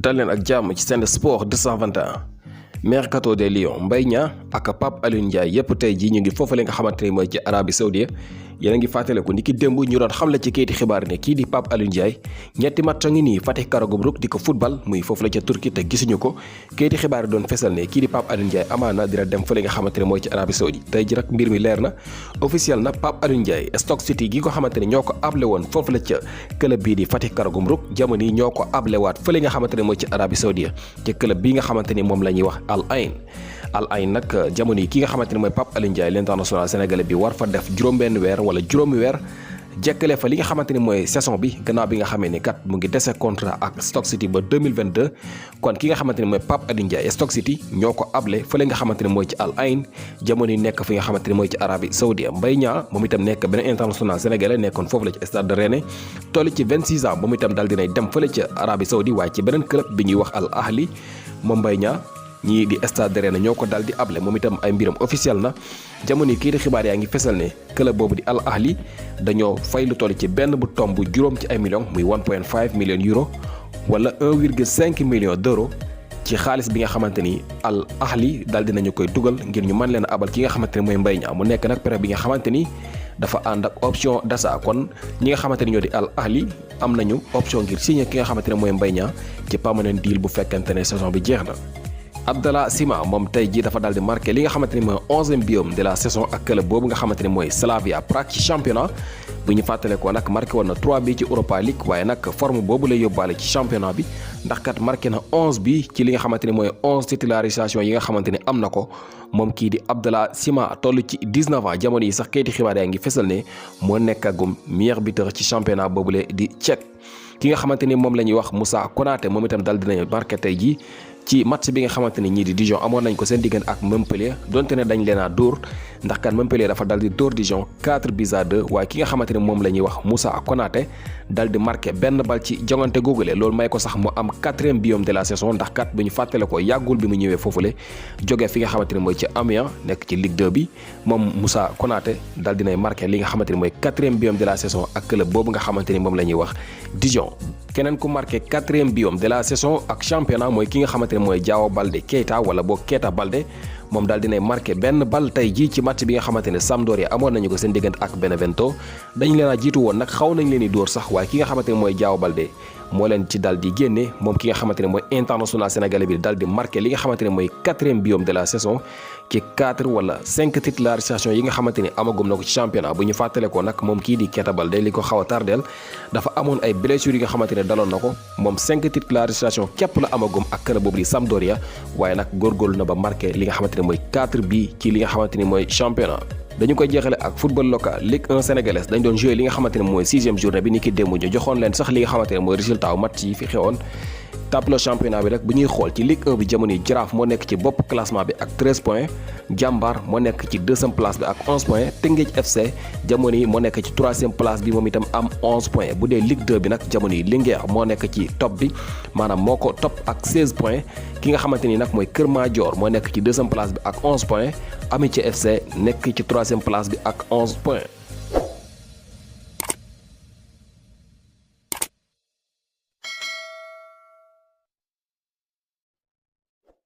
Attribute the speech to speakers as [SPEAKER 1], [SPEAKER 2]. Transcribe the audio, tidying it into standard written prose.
[SPEAKER 1] dal leen ak jàmm ci Sen Sport 221 mercato des Lions Mbaye Niang ak Pape Alioune Ndiaye yëpp tey jii ñu ngi foofale nga xamante ne mooy ci Arabie Saoudite yéen a ngi fàttaliku ni ki démb ñu doon xamle ci kayiti xibaar ne kii di Pape Alioune Ndiaye ñetti match a ngi nii Fatih Karagümrük di ko football muy foofu la ca Turquie te gisuñu ko kayiti xibaar yi doon fesal ne kii di Pape Alioune Ndiaye amaana dina dem fële nga xamante ne mooy ci Arabie Saoudite tey ji nag mbir mi leer na officiel na Pape Alioune Ndiaye Stoke City gi ko xamante ne ñoo ko able woon foofu la ca club bii di Fatih Karagümrük jamono yi ñoo ko ablewaat fële nga xamante ne mooy ci Arabie Saoudite ci club bii nga xamante ni moom la ñuy wax Al Ain nag jamono yi ki nga xamante ne mooy Pape Alioune Ndiaye l'international sénégalais bi war fa def juróom-benn weer wala juróomi weer jekkale fa li nga xamante ni mooy saison bi gannaaw bi nga xamee ni kat mu ngi dese contrat ak Stoke City ba 2022 kon ki nga xamante ni mooy Pape Alioune Ndiaye Stoke City ñoo ko able fële nga xamante ne mooy ci Al Ain jamono yi nekk fi nga xamante ne mooy ci Arabie Saoudite Mbaye Niang moom itam nekk beneen international sénégalais nekkoon foofu la ci stade de Rennes toll ci 26 ans moom itam daal dinay dem fële ci Arabie Saoudite waaye ci beneen club bi ñuy wax Al Ahli moom Mbaye Niang ñii di stade de Rennes ñoo ko daal di able moom itam ay mbiram officiel na jamono yi kii di xibaar yaa ngi fesal ne club boobu di Al Ahli dañoo fay lu toll ci benn bu tomb juróom ci ay millions muy 1.5 million euro wala 1,5 million d'euros ci xaalis bi nga xamante ni Al Ahli daal dinañu koy dugal ngir ñu mën leen a abal ki nga xamante ne mooy Mbaye Niang mu nekk nag période bi nga xamante ni dafa ànd ak option d'achat kon ñi nga xamante ni ñoo di Al Ahli am nañu option ngir signer ki nga xamante ne mooy Mbaye Niang ci permanent deal bu fekkente ne saison bi jeex na. Abdallah Sima moom tey jii dafa daal di marqué li nga xamante ni mooy 11e biom de la saison ak club boobu nga xamante ne mooy Slavia Prague ci championnat bu ñu fàttale ko nag marqué woon na 3 bi ci Europa League waaye nag forme boobu lay yóbbaale ci championnat bi ndax kat marqué na 11 bi ci li nga xamante ni mooy 11 titularisation yi nga xamante ni am na ko moom kii di Abdallah Sima toll ci 19 ans jamono yi sax kayiti xibaar yaa ngi fesal ne moo nekkagum meilleur buteur ci championnat boobule di Tchèque ki nga xamante ni moom la ñuy wax Moussa Konaté moom itam daal dinañ marqué tey jii ci match bi nga xamante ni ñii di Dijon amoon nañ ko seen diggante ak Montpellier donte ne dañ leen a dóor ndax kan Montpellier dafa dal di dóor Dijon 4-2 waaye ki nga xamante ne moom la ñuy wax Moussa Konaté dal di marqué benn bal ci jongante googule loolu may ko sax mu am 4e biom de la saison ndax kat bu ñu fàttale ko yàggul bi mu ñëwee foofule jógee fi nga xamante ne mooy ci Amiens nekk ci Ligue 2 bi moom Moussa Konaté dal dinay marqué li nga xamante ne mooy 4e biom de la saison ak club boobu nga xamante ni moom la ñuy wax Dijon. keneen ku marqué 4e biom de la saison ak championnat mooy ki nga xamante ne mooy Diao Baldé Keita wala boo Keita Baldé moom daal dinay marqué benn bal tey jii ci match bi nga xamante ne Sampdoria amoon nañu ko seen diggante ak Benevento dañu leen a jiitu woon nag xaw nañ leen di dóor sax waaye ki nga xamante ne mooy Diao Baldé moo leen ci dal di génne moom ki nga xamante ne mooy international sénégalais bi dal di marqué li nga xamante ne mooy 4e biom de la saison ci 4 wala 5 titularisation yi nga xamante ni amagum na ko ci championnat bu ñu fàttale ko nag moom kii di Keita Baldé li ko xaw a tardeel dafa amoon ay blessures yi nga xamante ne daloon na ko moom 5 titularisation képp la amagum ak club boobu di Sampdoria waaye nag góorgóorlu na ba marqué li nga xamante ne mooy 4 bi ci li nga xamante ni mooy championnat. dañu koy jeexale ak football local Ligue 1 sénégalaise dañ doon joué li nga xamante ne mooy 6e journée bi ni ki démb ñu joxoon leen sax li nga xamante ne mooy résultat wu match yi fi xewoon tableau championnat bi rek bu ñuy xool ci Ligue 1 bi jamono yi Jaraaf moo nekk ci bopp classement bi ak 13 points Jàmbaar moo nekk ci 2e place bi ak 11 points Teungueth FC jamono yi moo nekk ci 3e place bi moom itam am 11 points bu dee Ligue 2 bi nag jamono yi Linguère moo nekk ci top bi maanaam moo ko top ak 16 points ki nga xamante ni nag mooy Kër Madior moo nekk ci 2e place bi ak 11 points Amitié FC nekk ci 3e place bi ak 11 points